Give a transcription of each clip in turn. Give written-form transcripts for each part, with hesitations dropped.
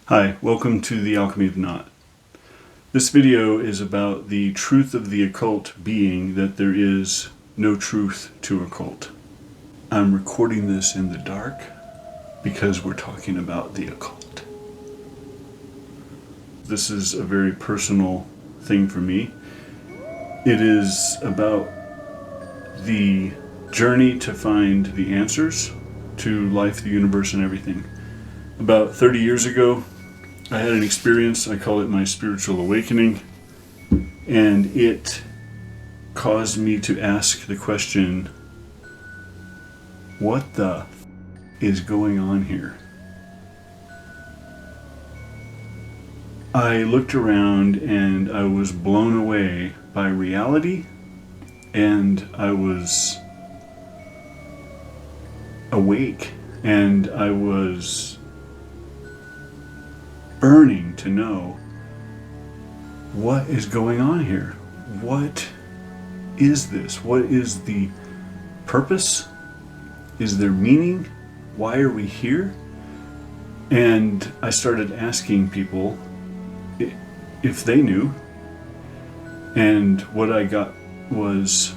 Hi, welcome to the Alchemy of Not. This video is about the truth of the occult being that there is no truth to occult. I'm recording this in the dark because we're talking about the occult. This is a very personal thing for me. It is about the journey to find the answers to life, the universe, and everything. About 30 years ago, I had an experience, I call it my spiritual awakening, and it caused me to ask the question, what the is going on here? I looked around and I was blown away by reality, and I was awake, and I was burning to know what is going on here. What is this? What is the purpose? Is there meaning? Why are we here? And I started asking people if they knew, and what I got was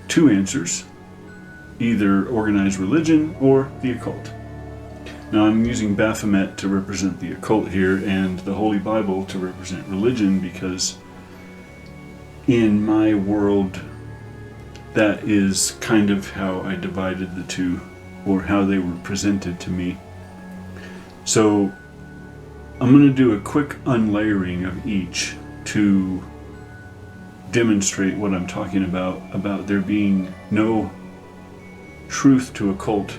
two answers: either organized religion or the occult. Now, I'm using Baphomet to represent the occult here and the Holy Bible to represent religion, because in my world that is kind of how I divided the two, or how they were presented to me. So I'm going to do a quick unlayering of each to demonstrate what I'm talking about there being no truth to occult.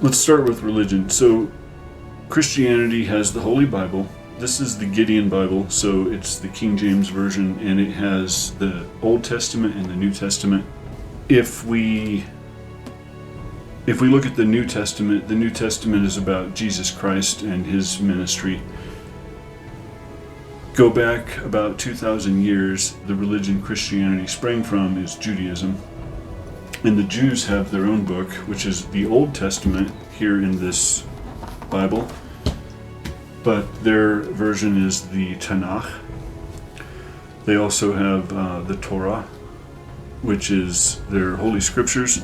Let's start with religion. So Christianity has the Holy Bible. This is the Gideon Bible, so it's the King James Version, and it has the Old Testament and the New Testament. If we look at the New Testament is about Jesus Christ and his ministry. Go back about 2,000 years, the religion Christianity sprang from is Judaism. And the Jews have their own book, which is the Old Testament here in this Bible, but their version is the Tanakh. They also have the Torah, which is their holy scriptures,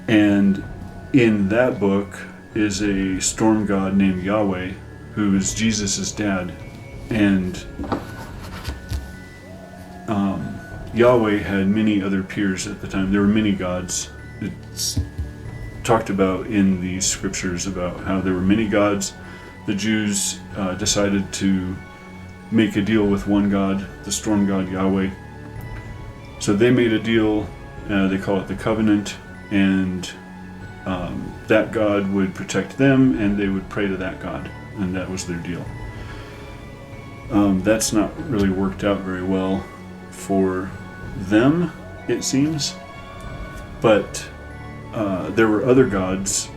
and in that book is a storm god named Yahweh, who is Jesus' dad, and Yahweh had many other peers at the time. There were many gods. It's talked about in the scriptures about how there were many gods. The Jews decided to make a deal with one God, the storm god Yahweh. So they made a deal, they call it the covenant, and that God would protect them and they would pray to that God, and that was their deal. That's not really worked out very well for them, it seems, but there were other gods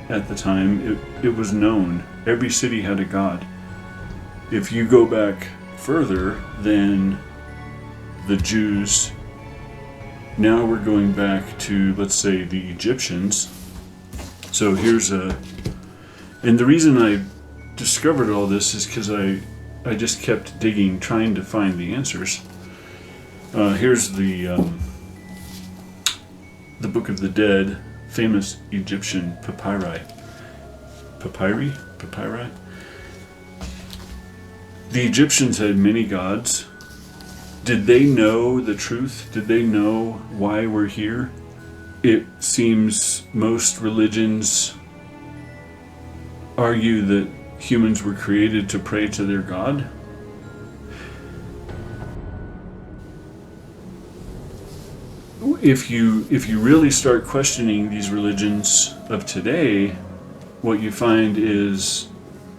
at the time. It was known. Every city had a god. If you go back further than the Jews, now we're going back to, let's say, the Egyptians. So and the reason I discovered all this is because I just kept digging, trying to find the answers. Here's the Book of the Dead, famous Egyptian papyri. Papyri? The Egyptians had many gods. Did they know the truth? Did they know why we're here? It seems most religions argue that humans were created to pray to their God. If you really start questioning these religions of today, what you find is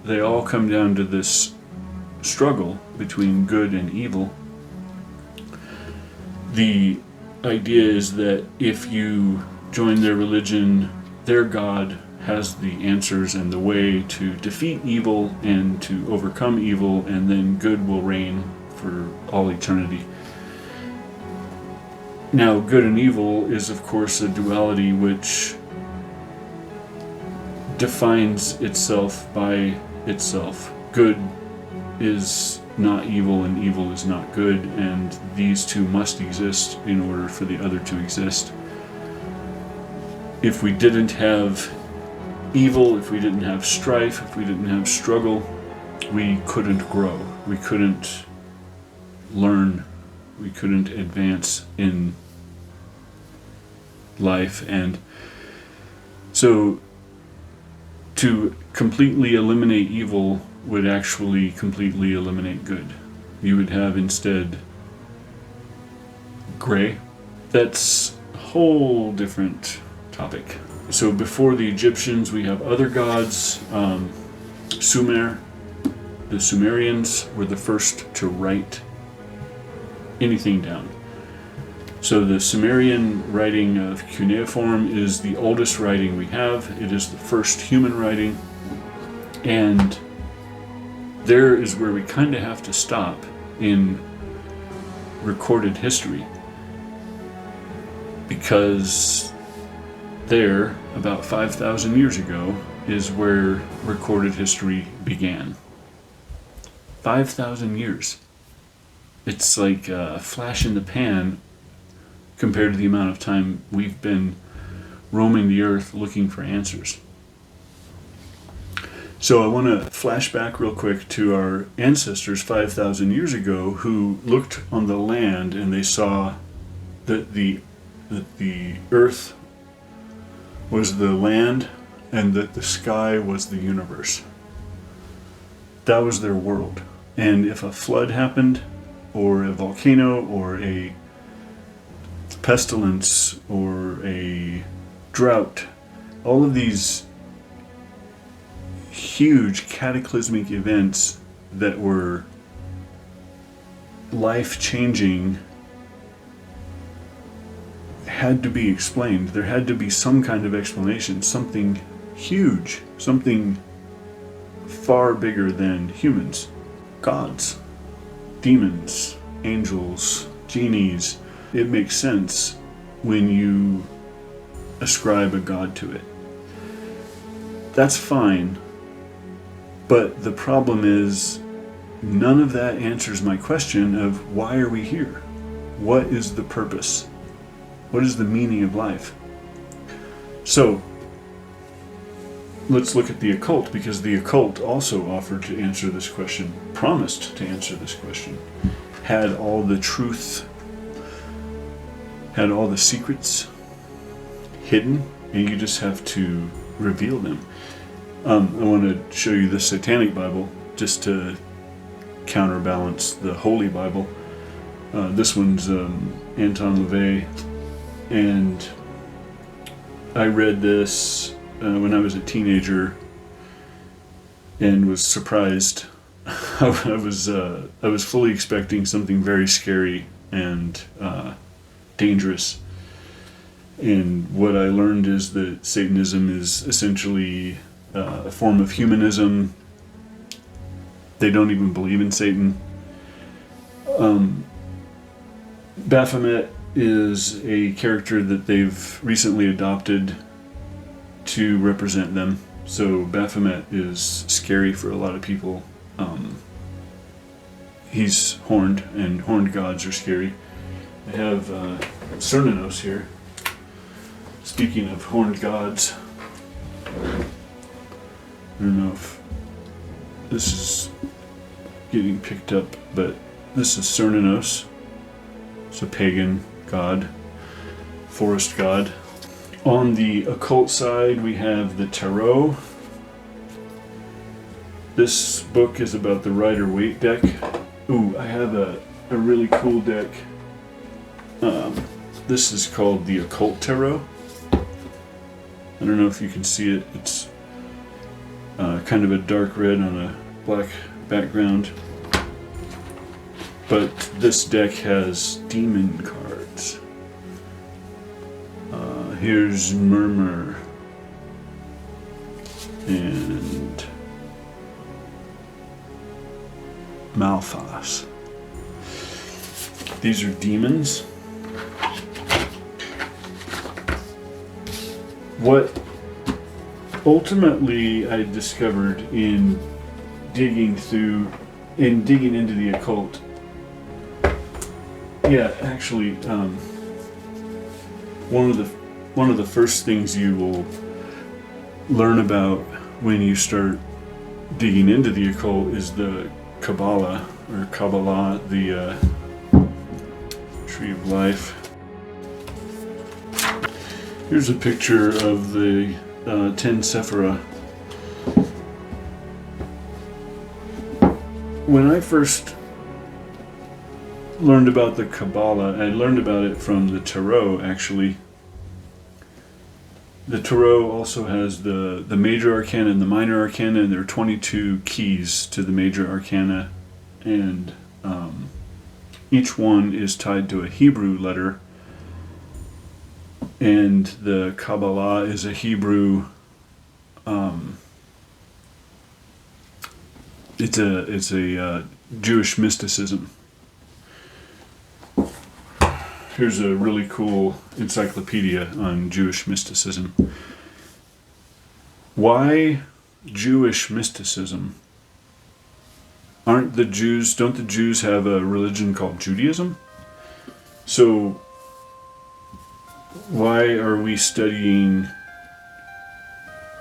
they all come down to this struggle between good and evil. The idea is that if you join their religion, their God has the answers and the way to defeat evil and to overcome evil, and then good will reign for all eternity. Now, good and evil is, of course, a duality which defines itself by itself. Good is not evil and evil is not good, and these two must exist in order for the other to exist. If we didn't have evil, if we didn't have strife, if we didn't have struggle, we couldn't grow, we couldn't learn, we couldn't advance in life. And so to completely eliminate evil would actually completely eliminate good. You would have instead gray. That's a whole different topic. So before the Egyptians, we have other gods. Sumer, the Sumerians were the first to write anything down. So the Sumerian writing of cuneiform is the oldest writing we have. It is the first human writing, and there is where we kind of have to stop in recorded history, because there, about 5,000 years ago, is where recorded history began. 5,000 years. It's like a flash in the pan compared to the amount of time we've been roaming the earth looking for answers. So I want to flash back real quick to our ancestors 5,000 years ago who looked on the land and they saw that the earth was the land and that the sky was the universe. That was their world. And if a flood happened, or a volcano, or a pestilence, or a drought, all of these huge cataclysmic events that were life-changing had to be explained. There had to be some kind of explanation, something huge, something far bigger than humans. Gods, demons, angels, genies. It makes sense when you ascribe a god to it. That's fine, but the problem is none of that answers my question of why are we here? What is the purpose? What is the meaning of life? So let's look at the occult, because the occult also offered to answer this question, promised to answer this question, had all the truth, had all the secrets hidden, and you just have to reveal them. I want to show you the Satanic Bible just to counterbalance the Holy Bible. This one's Anton LaVey, and I read this when I was a teenager and was surprised. I was fully expecting something very scary and dangerous, and what I learned is that Satanism is essentially a form of humanism. They don't even believe in Satan. Baphomet is a character that they've recently adopted to represent them. So Baphomet is scary for a lot of people. He's horned, and horned gods are scary. I have Cernunnos here. Speaking of horned gods, I don't know if this is getting picked up, but this is Cernunnos. It's a pagan god, forest god. On the occult side, we have the Tarot. This book is about the Rider-Waite deck. Ooh, I have a really cool deck. This is called the Occult Tarot. I don't know if you can see it. It's kind of a dark red on a black background. But this deck has demon cards. Here's Murmur and Malphas. These are demons. ultimately, I discovered in digging into the occult. Yeah, actually, one of the first things you will learn about when you start digging into the occult is the Kabbalah, the Tree of Life. Here's a picture of the 10 Sephirah. When I first learned about the Kabbalah, I learned about it from the Tarot, actually. The Tarot also has the major arcana and the minor arcana, and there are 22 keys to the major arcana, and each one is tied to a Hebrew letter, and the Kabbalah is a Hebrew, it's a Jewish mysticism. Here's a really cool encyclopedia on Jewish mysticism. Why Jewish mysticism? Don't the Jews have a religion called Judaism? So why are we studying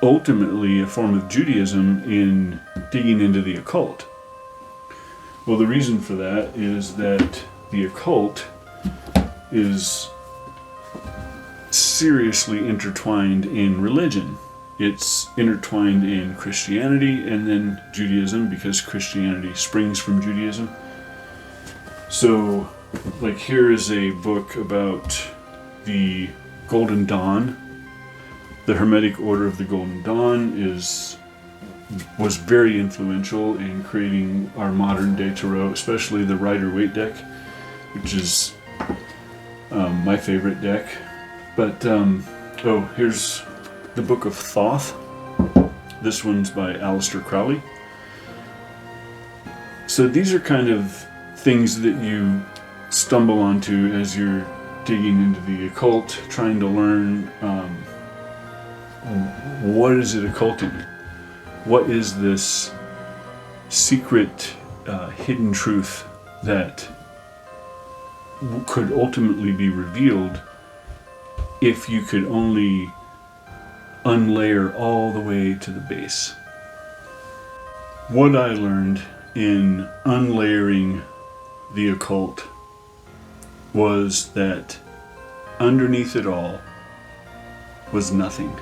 ultimately a form of Judaism in digging into the occult? Well, the reason for that is that the occult is seriously intertwined in religion. It's intertwined in Christianity and then Judaism, because Christianity springs from Judaism. So, like, here is a book about the Golden Dawn. The Hermetic Order of the Golden Dawn was very influential in creating our modern day tarot, especially the Rider-Waite deck, which is my favorite deck. But here's the Book of Thoth. This one's by Aleister Crowley. So these are kind of things that you stumble onto as you're digging into the occult, trying to learn what is it occulting? What is this secret hidden truth that could ultimately be revealed if you could only unlayer all the way to the base. What I learned in unlayering the occult was that underneath it all was nothing.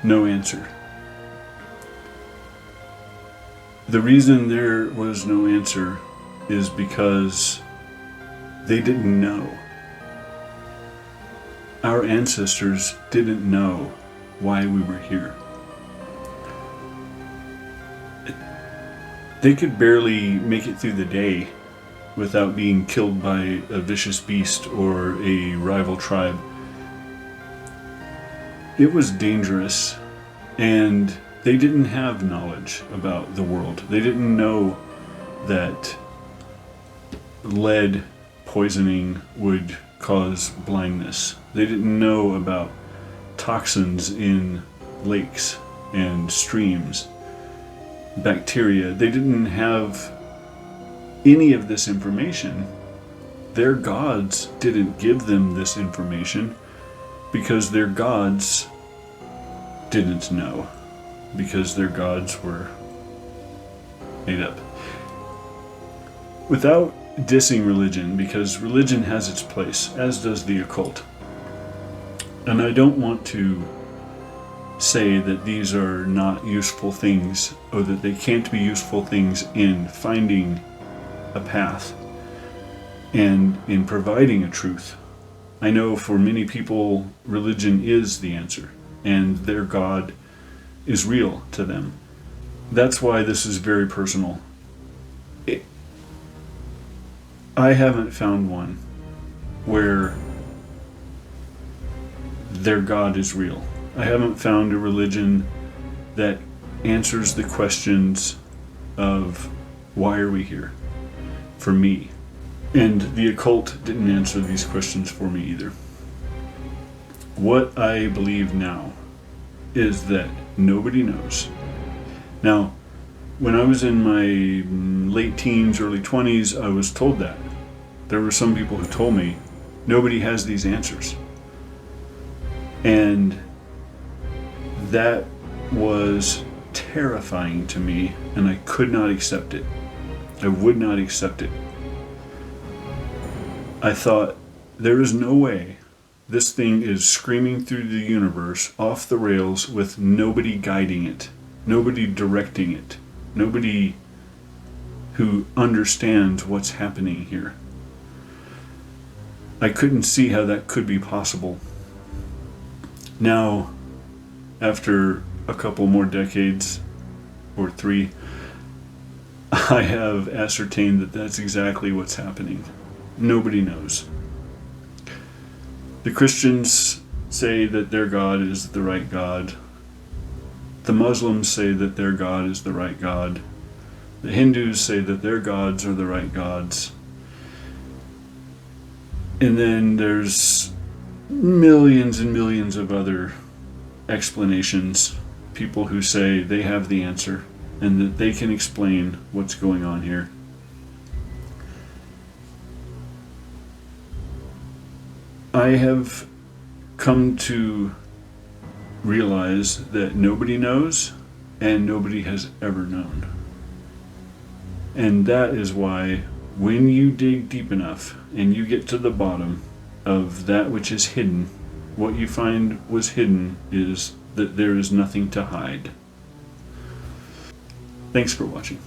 No answer. The reason there was no answer is because they didn't know. Our ancestors didn't know why we were here. They could barely make it through the day without being killed by a vicious beast or a rival tribe. It was dangerous, and they didn't have knowledge about the world. They didn't know that lead poisoning would cause blindness. They didn't know about toxins in lakes and streams, bacteria. They didn't have any of this information. Their gods didn't give them this information because their gods didn't know, because their gods were made up. Without dissing religion, because religion has its place, as does the occult. And I don't want to say that these are not useful things, or that they can't be useful things in finding a path and in providing a truth. I know for many people, religion is the answer, and their God is real to them. That's why this is very personal. I haven't found one where their God is real. I haven't found a religion that answers the questions of why are we here, for me. And the occult didn't answer these questions for me either. What I believe now is that nobody knows. Now, when I was in my late teens, early 20s, I was told that. There were some people who told me, nobody has these answers. And that was terrifying to me, and I could not accept it. I would not accept it. I thought, there is no way this thing is screaming through the universe off the rails with nobody guiding it, nobody directing it, nobody who understands what's happening here. I couldn't see how that could be possible. Now, after a couple more decades, or 3, I have ascertained that that's exactly what's happening. Nobody knows. The Christians say that their God is the right God. The Muslims say that their God is the right God. The Hindus say that their gods are the right gods. And then there's millions and millions of other explanations. People who say they have the answer and that they can explain what's going on here. I have come to realize that nobody knows and nobody has ever known. And that is why when you dig deep enough and you get to the bottom of that which is hidden, what you find was hidden is that there is nothing to hide. Thanks for watching.